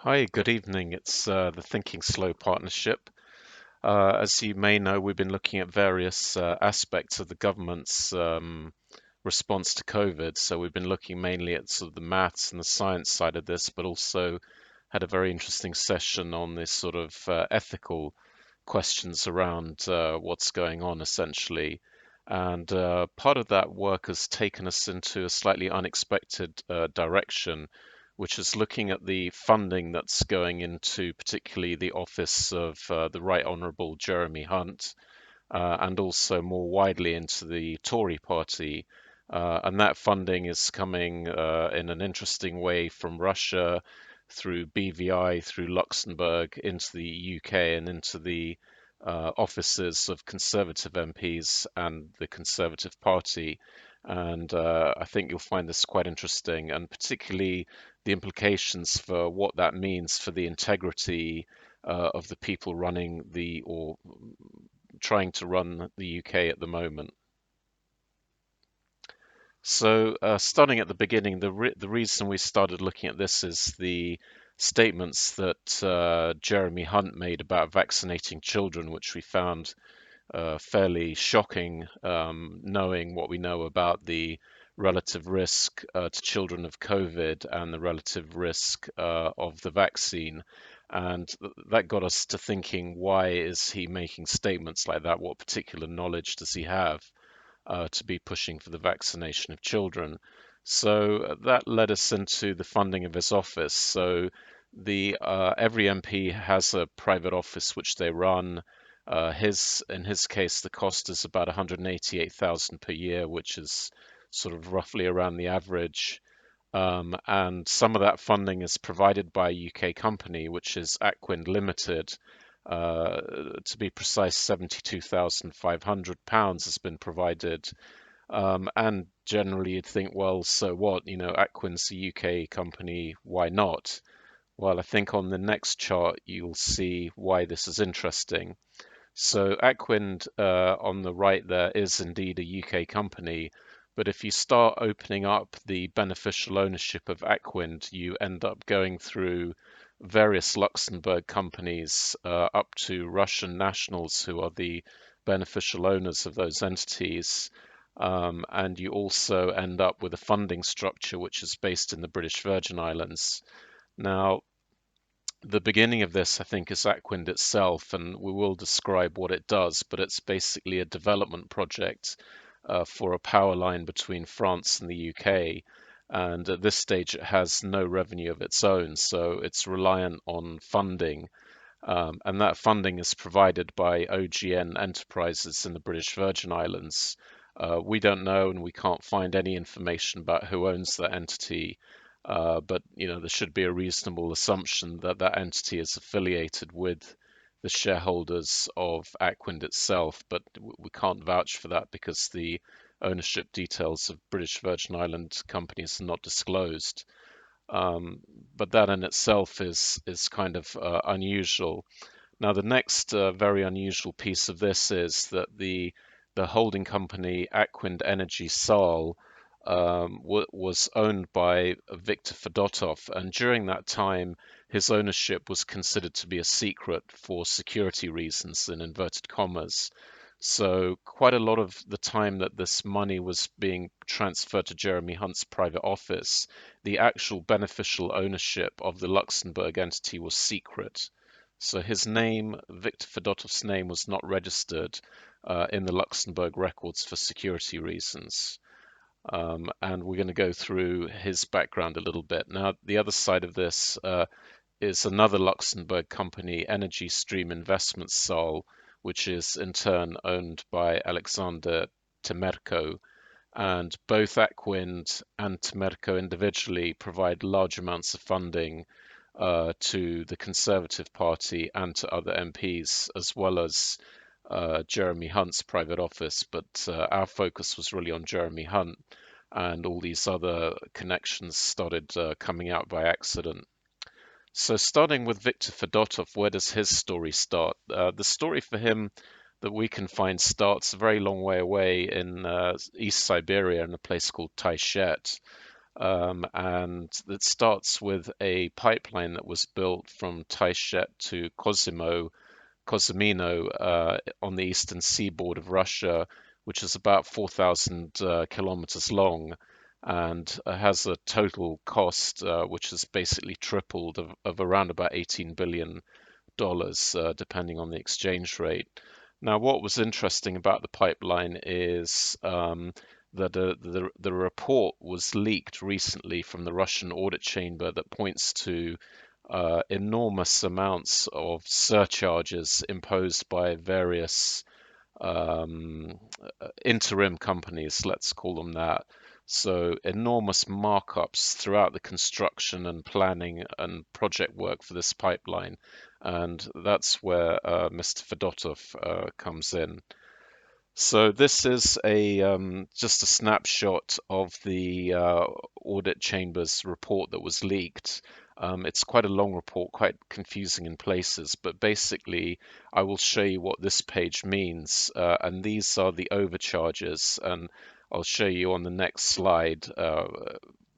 Hi, good evening. It's the Thinking Slow Partnership. As you may know, we've been looking at various aspects of the government's response to COVID. So we've been looking mainly at sort of the maths and the science side of this, but also had a very interesting session on this sort of ethical questions around what's going on essentially. And part of that work has taken us into a slightly unexpected direction, which is looking at the funding that's going into particularly the office of the Right Honourable Jeremy Hunt, and also more widely into the Tory party. And that funding is coming in an interesting way from Russia through BVI, through Luxembourg, into the UK and into the offices of Conservative MPs and the Conservative Party. And I think you'll find this quite interesting, and particularly the implications for what that means for the integrity of the people running the or trying to run the UK at the moment. So, starting at the beginning, the reason we started looking at this is the statements that Jeremy Hunt made about vaccinating children, which we found fairly shocking, knowing what we know about the relative risk to children of COVID and the relative risk of the vaccine. And that got us to thinking, why is he making statements like that? What particular knowledge does he have to be pushing for the vaccination of children? So that led us into the funding of his office. So the every MP has a private office which they run. In his case, the cost is about 188,000 per year, which is sort of roughly around the average. And some of that funding is provided by a UK company, which is Aquind Limited. Uh, to be precise, £72,500 has been provided. And generally, you'd think, well, so what? Aquin's a UK company, why not? Well, I think on the next chart, you'll see why this is interesting. So Aquind on the right there is indeed a UK company, but if you start opening up the beneficial ownership of Aquind, you end up going through various Luxembourg companies up to Russian nationals who are the beneficial owners of those entities. And you also end up with a funding structure which is based in the British Virgin Islands. Now, the beginning of this, I think, is Aquind itself, and we will describe what it does, but it's basically a development project for a power line between France and the UK. And at this stage, it has no revenue of its own, so it's reliant on funding. And that funding is provided by OGN Enterprises in the British Virgin Islands. We don't know, and we can't find any information about who owns that entity. But there should be a reasonable assumption that that entity is affiliated with the shareholders of Aquind itself, but we can't vouch for that because the ownership details of British Virgin Island companies are not disclosed. Um, but that in itself is kind of unusual. Now, the next very unusual piece of this is that the holding company Aquind Energy Sal was owned by Viktor Fedotov, and during that time, his ownership was considered to be a secret for security reasons, in inverted commas. So, quite a lot of the time that this money was being transferred to Jeremy Hunt's private office, the actual beneficial ownership of the Luxembourg entity was secret. So his name, Viktor Fedotov's name, was not registered in the Luxembourg records for security reasons. And we're going to go through his background a little bit. Now, the other side of this is another Luxembourg company, Energy Stream Investments Sol, which is in turn owned by Alexander Temerko. And both Aquind and Temerko individually provide large amounts of funding to the Conservative Party and to other MPs, as well as Jeremy Hunt's private office. But our focus was really on Jeremy Hunt, and all these other connections started coming out by accident. So, starting with Viktor Fedotov, where does his story start? The story for him that we can find starts a very long way away in East Siberia in a place called Taishet. and it starts with a pipeline that was built from Taishet to Kozumino on the eastern seaboard of Russia, which is about 4,000 kilometers long, and has a total cost which has basically tripled of around about $18 billion, depending on the exchange rate. Now, what was interesting about the pipeline is that the report was leaked recently from the Russian Audit Chamber that points to enormous amounts of surcharges imposed by various um, interim companies, let's call them that. So enormous markups throughout the construction and planning and project work for this pipeline. And that's where Mr. Fedotov comes in. So this is a just a snapshot of the Audit Chamber's report that was leaked. It's quite a long report, quite confusing in places, but basically I will show you what this page means, and these are the overcharges, and I'll show you on the next slide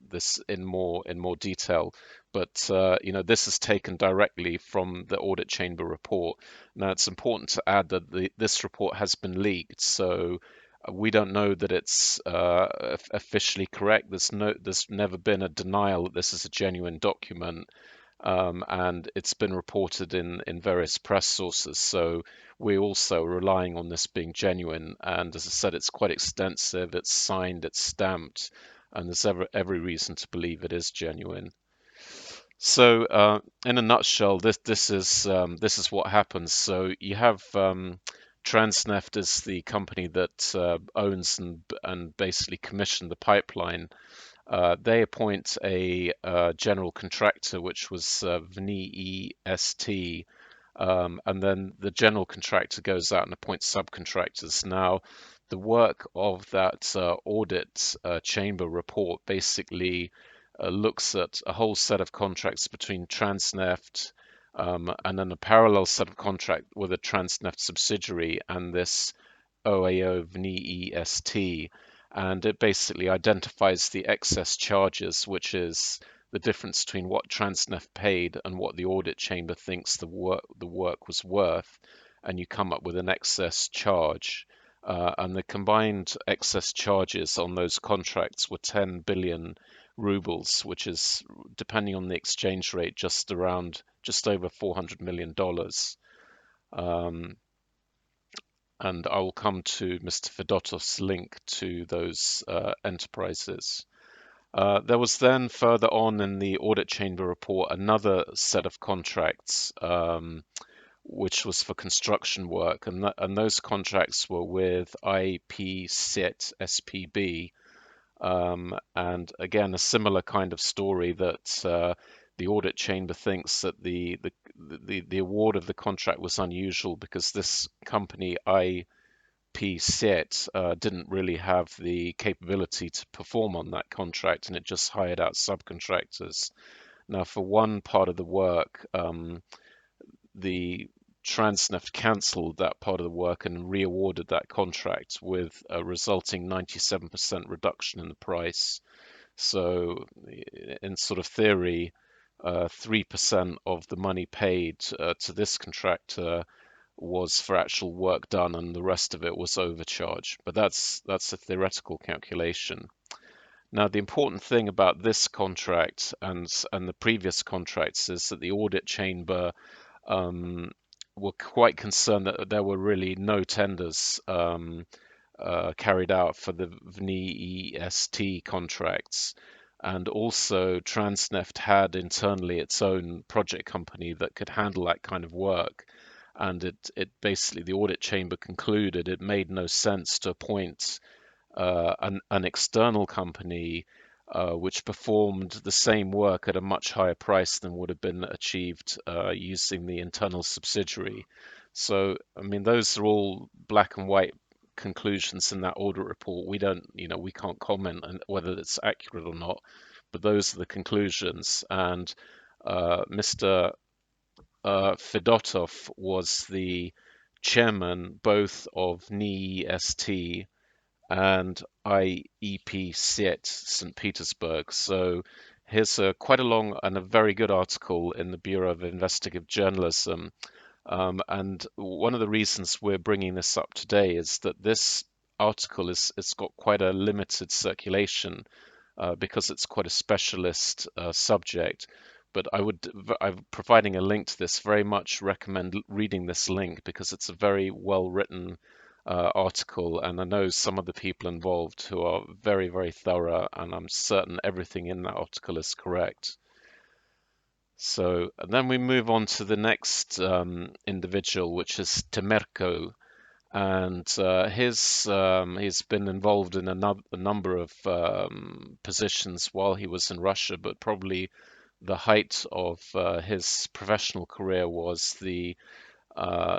this in more detail. But this is taken directly from the Audit Chamber report. Now, it's important to add that this report has been leaked, so we don't know that it's officially correct. There's never been a denial that this is a genuine document, and it's been reported in various press sources. So we're also relying on this being genuine. And as I said, it's quite extensive. It's signed, it's stamped, and there's every reason to believe it is genuine. So, in a nutshell, this is what happens. So you have Transneft is the company that owns and basically commissioned the pipeline. They appoint a general contractor, which was VNI EST, and then the general contractor goes out and appoints subcontractors. Now, the work of that audit chamber report basically looks at a whole set of contracts between Transneft and then a parallel set of contract with a Transneft subsidiary and this OAO VNI EST, and it basically identifies the excess charges, which is the difference between what Transneft paid and what the audit chamber thinks the work was worth, and you come up with an excess charge. And the combined excess charges on those contracts were 10 billion rubles, which is, depending on the exchange rate, just over $400 million. Um, and I will come to Mr. Fedotov's link to those enterprises. There was then further on in the Audit Chamber report another set of contracts, which was for construction work, and those contracts were with P Set SPb, and again a similar kind of story that the Audit Chamber thinks that the award of the contract was unusual because this company P Set didn't really have the capability to perform on that contract, and it just hired out subcontractors. Now, for one part of the work, the Transneft cancelled that part of the work and re-awarded that contract with a resulting 97% reduction in the price. So, in sort of theory, 3% of the money paid to this contractor was for actual work done, and the rest of it was overcharge. But that's a theoretical calculation. Now, the important thing about this contract and the previous contracts is that the audit chamber um, were quite concerned that there were really no tenders carried out for the VNI EST contracts. And also, Transneft had internally its own project company that could handle that kind of work. And it basically, the audit chamber concluded it made no sense to appoint an external company which performed the same work at a much higher price than would have been achieved using the internal subsidiary. So, I mean, those are all black and white conclusions in that audit report. We can't comment on whether it's accurate or not, but those are the conclusions. And Mr. Fedotov was the chairman both of NEST and IEP Set St. Petersburg. So here's quite a long and a very good article in the Bureau of Investigative Journalism. And one of the reasons we're bringing this up today is that this article is it's got quite a limited circulation because it's quite a specialist subject. But I'm providing a link to this. Very much recommend reading this link because it's a very well written article, and I know some of the people involved who are very, very thorough, and I'm certain everything in that article is correct. So, and then we move on to the next individual, which is Temerko, and he's been involved in a number of positions while he was in Russia, but probably the height of his professional career was the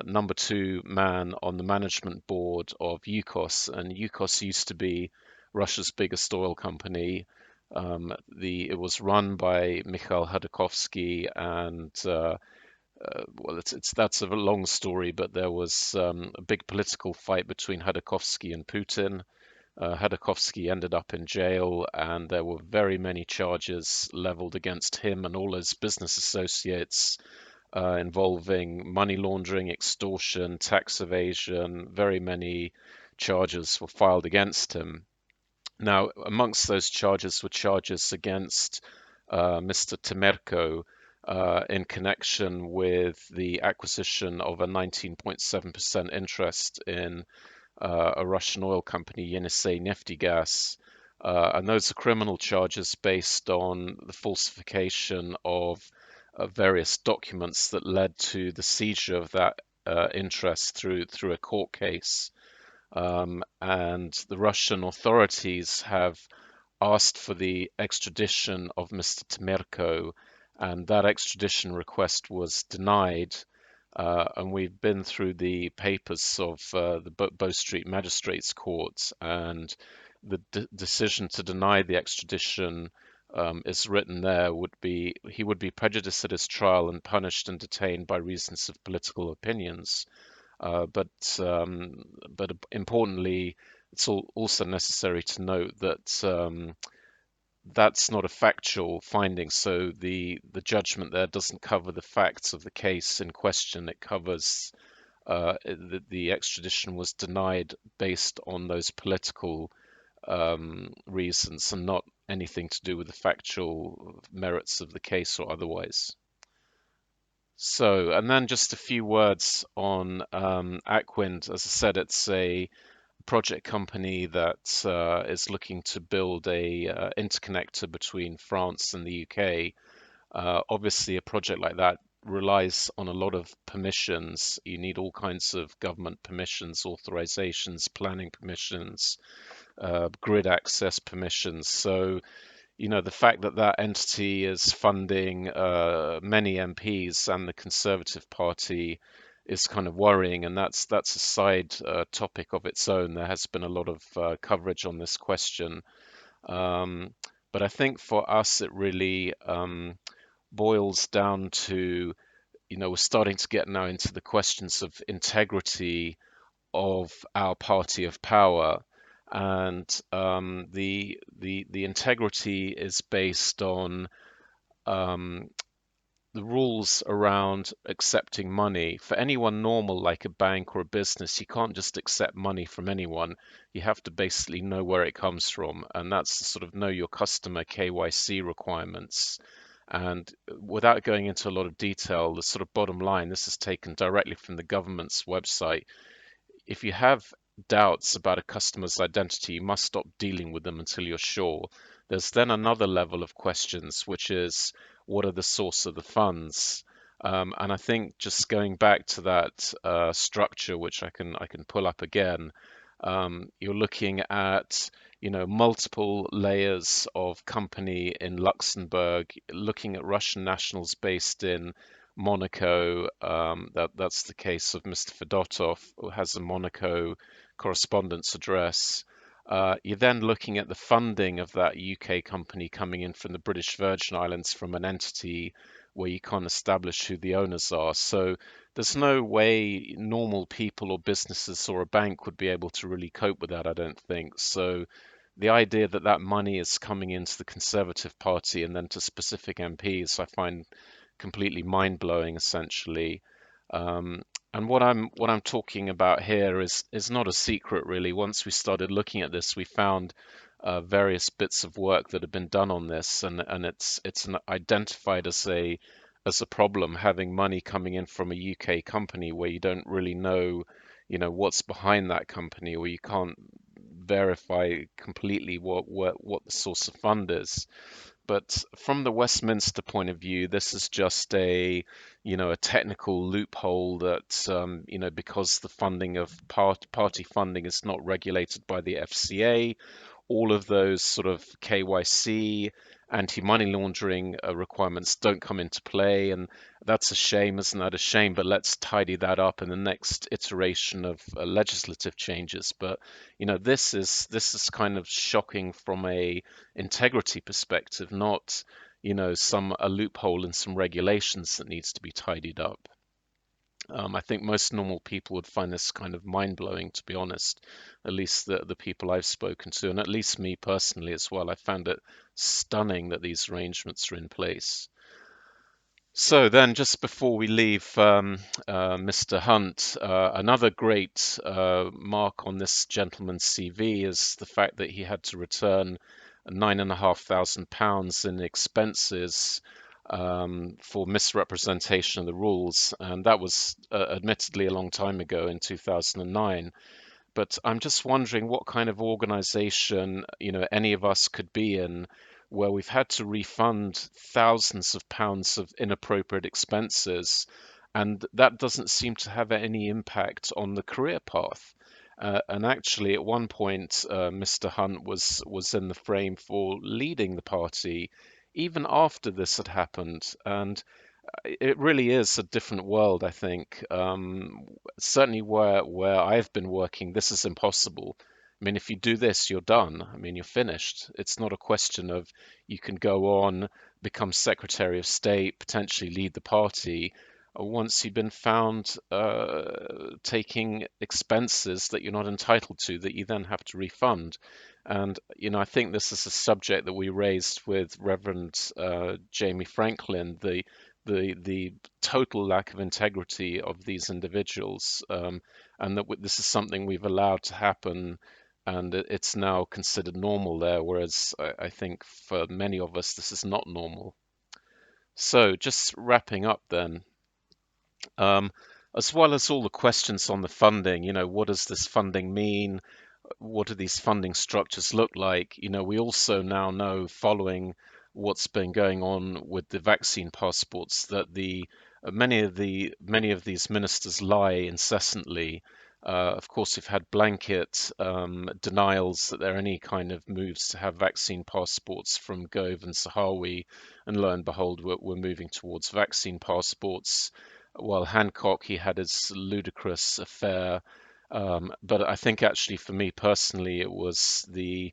number two man on the management board of Yukos, and Yukos used to be Russia's biggest oil company. It was run by Mikhail Hodorkovsky, and well, it's that's a long story, but there was a big political fight between Hodorkovsky and Putin. Hodorkovsky ended up in jail, and there were very many charges leveled against him and all his business associates involving money laundering, extortion, tax evasion. Very many charges were filed against him. Now, amongst those charges were charges against Mr. Temerko in connection with the acquisition of a 19.7% interest in a Russian oil company, Yenisei Neftegas. And those are criminal charges based on the falsification of various documents that led to the seizure of that interest through a court case. And the Russian authorities have asked for the extradition of Mr. Temerko, and that extradition request was denied. And we've been through the papers of the Bow Street Magistrates Court, and the decision to deny the extradition is written there would be he would be prejudiced at his trial and punished and detained by reasons of political opinions. But importantly, it's also necessary to note that that's not a factual finding. So the judgment there doesn't cover the facts of the case in question. It covers the extradition was denied based on those political reasons and not anything to do with the factual merits of the case or otherwise. So, and then just a few words on Aquind. As I said, it's a project company that is looking to build a interconnector between France and the UK. Obviously, a project like that relies on a lot of permissions. You need all kinds of government permissions, authorizations, planning permissions, grid access permissions. So, the fact that that entity is funding many MPs and the Conservative Party is kind of worrying, and that's a side topic of its own. There has been a lot of coverage on this question, but I think for us it really boils down to, we're starting to get now into the questions of integrity of our party of power, and the integrity is based on the rules around accepting money. For anyone normal, like a bank or a business, you can't just accept money from anyone. You have to basically know where it comes from, and that's the sort of know your customer KYC requirements. And without going into a lot of detail, the sort of bottom line, this is taken directly from the government's website. If you have doubts about a customer's identity, you must stop dealing with them until you're sure. There's then another level of questions, which is what are the source of the funds? And I think just going back to that structure, which I can pull up again, you're looking at multiple layers of company in Luxembourg, looking at Russian nationals based in Monaco. That's the case of Mr. Fedotov, who has a Monaco correspondence address. You're then looking at the funding of that UK company coming in from the British Virgin Islands from an entity where you can't establish who the owners are. So there's no way normal people or businesses or a bank would be able to really cope with that, I don't think. So the idea that that money is coming into the Conservative Party and then to specific MPs, I find completely mind-blowing, essentially. Um, and what I'm talking about here is not a secret, really. Once we started looking at this, we found various bits of work that have been done on this, and identified as a problem, having money coming in from a UK company where you don't really know, what's behind that company, or you can't verify completely what the source of fund is. But from the Westminster point of view, this is just a technical loophole that, because the funding of party funding is not regulated by the FCA, all of those sort of KYC, anti-money laundering requirements don't come into play, and that's a shame, isn't that a shame? But let's tidy that up in the next iteration of legislative changes. But this is kind of shocking from a integrity perspective, not some a loophole in some regulations that needs to be tidied up. I think most normal people would find this kind of mind-blowing, to be honest, at least the people I've spoken to, and at least me personally as well. I found it stunning that these arrangements are in place. So then, just before we leave Mr. Hunt, another great mark on this gentleman's CV is the fact that he had to return £9,500 in expenses for misrepresentation of the rules, and that was admittedly a long time ago in 2009. But I'm just wondering what kind of organization, any of us could be in where we've had to refund thousands of pounds of inappropriate expenses, and that doesn't seem to have any impact on the career path. And actually, at one point, Mr. Hunt was in the frame for leading the party, even after this had happened. And it really is a different world, I think. Certainly where I've been working, this is impossible. I mean, if you do this, you're done. I mean, you're finished. It's not a question of you can go on, become Secretary of State, potentially lead the party. Once you've been found taking expenses that you're not entitled to, that you then have to refund. And, I think this is a subject that we raised with Reverend Jamie Franklin, the total lack of integrity of these individuals, and that this is something we've allowed to happen, and it's now considered normal there, whereas I think for many of us this is not normal. So just wrapping up then, um, as well as all the questions on the funding, what does this funding mean? What do these funding structures look like? We also now know, following what's been going on with the vaccine passports, that many of these ministers lie incessantly. Of course, we've had blanket denials that there are any kind of moves to have vaccine passports from Gove and Sahawi, and lo and behold, we're moving towards vaccine passports. While Hancock, he had his ludicrous affair, but I think actually for me personally, it was the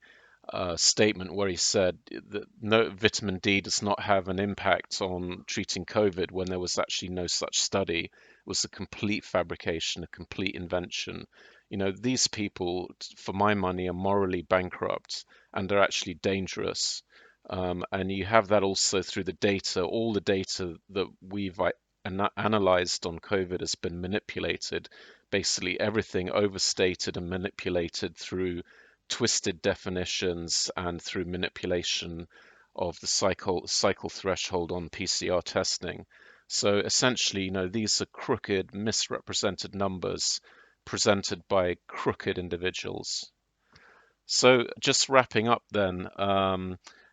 statement where he said that no, vitamin D does not have an impact on treating COVID when there was actually no such study. It was a complete fabrication, a complete invention. These people, for my money, are morally bankrupt and are actually dangerous. And you have that also through the data. All the data that we've analyzed on COVID has been manipulated, basically everything overstated and manipulated through twisted definitions and through manipulation of the cycle threshold on PCR testing. So essentially, these are crooked, misrepresented numbers presented by crooked individuals. So just wrapping up then,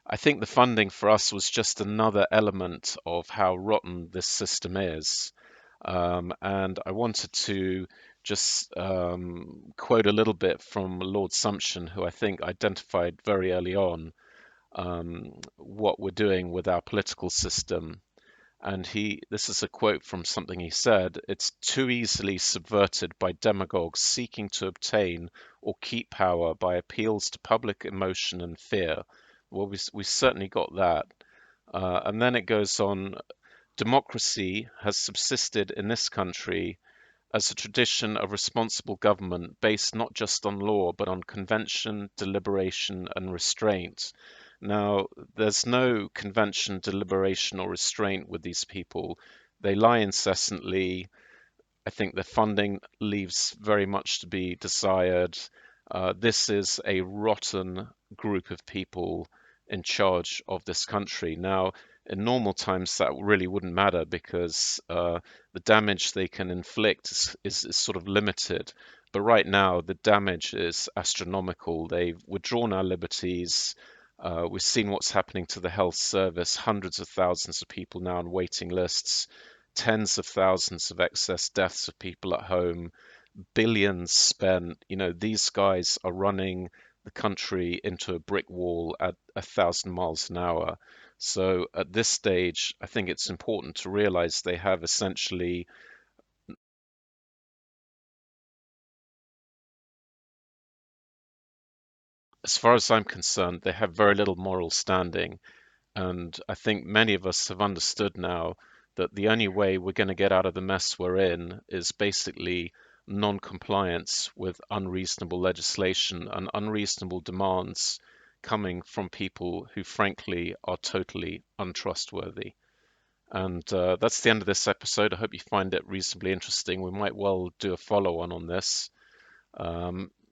I think the funding for us was just another element of how rotten this system is. And I wanted to just quote a little bit from Lord Sumption, who I think identified very early on what we're doing with our political system. And this is a quote from something he said: "It's too easily subverted by demagogues seeking to obtain or keep power by appeals to public emotion and fear." Well, we certainly got that. And then it goes on, democracy has subsisted in this country as a tradition of responsible government based not just on law, but on convention, deliberation, and restraint. Now, there's no convention, deliberation, or restraint with these people. They lie incessantly. I think the funding leaves very much to be desired. This is a rotten group of people in charge of this country. Now, in normal times, that really wouldn't matter because the damage they can inflict is sort of limited. But right now, the damage is astronomical. They've withdrawn our liberties. We've seen what's happening to the health service, hundreds of thousands of people now on waiting lists, tens of thousands of excess deaths of people at home, billions spent. These guys are running the country into a brick wall at 1,000 miles an hour. So at this stage, I think it's important to realize they have essentially, as far as I'm concerned, they have very little moral standing. And I think many of us have understood now that the only way we're going to get out of the mess we're in is basically non-compliance with unreasonable legislation and unreasonable demands coming from people who, frankly, are totally untrustworthy. And that's the end of this episode. I hope you find it reasonably interesting. We might well do a follow-on this.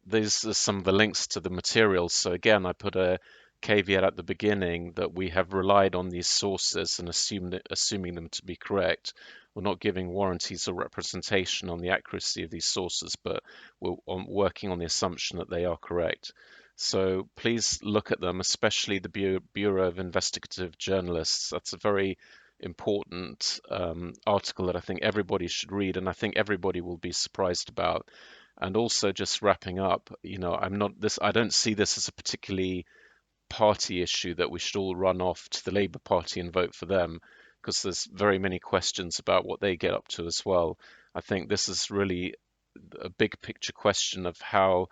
These are some of the links to the materials. So again, I put a caveat at the beginning that we have relied on these sources and assuming them to be correct. We're not giving warranties or representation on the accuracy of these sources, but we're working on the assumption that they are correct. So please look at them, especially the Bureau of Investigative Journalists. That's a very important article that I think everybody should read, and I think everybody will be surprised about. And also, just wrapping up, I don't see this as a particularly party issue that we should all run off to the Labour Party and vote for them, because there's very many questions about what they get up to as well. I think this is really a big picture question of how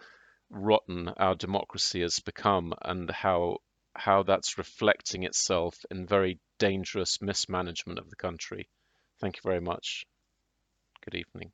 rotten our democracy has become and how that's reflecting itself in very dangerous mismanagement of the country. Thank you very much. Good evening.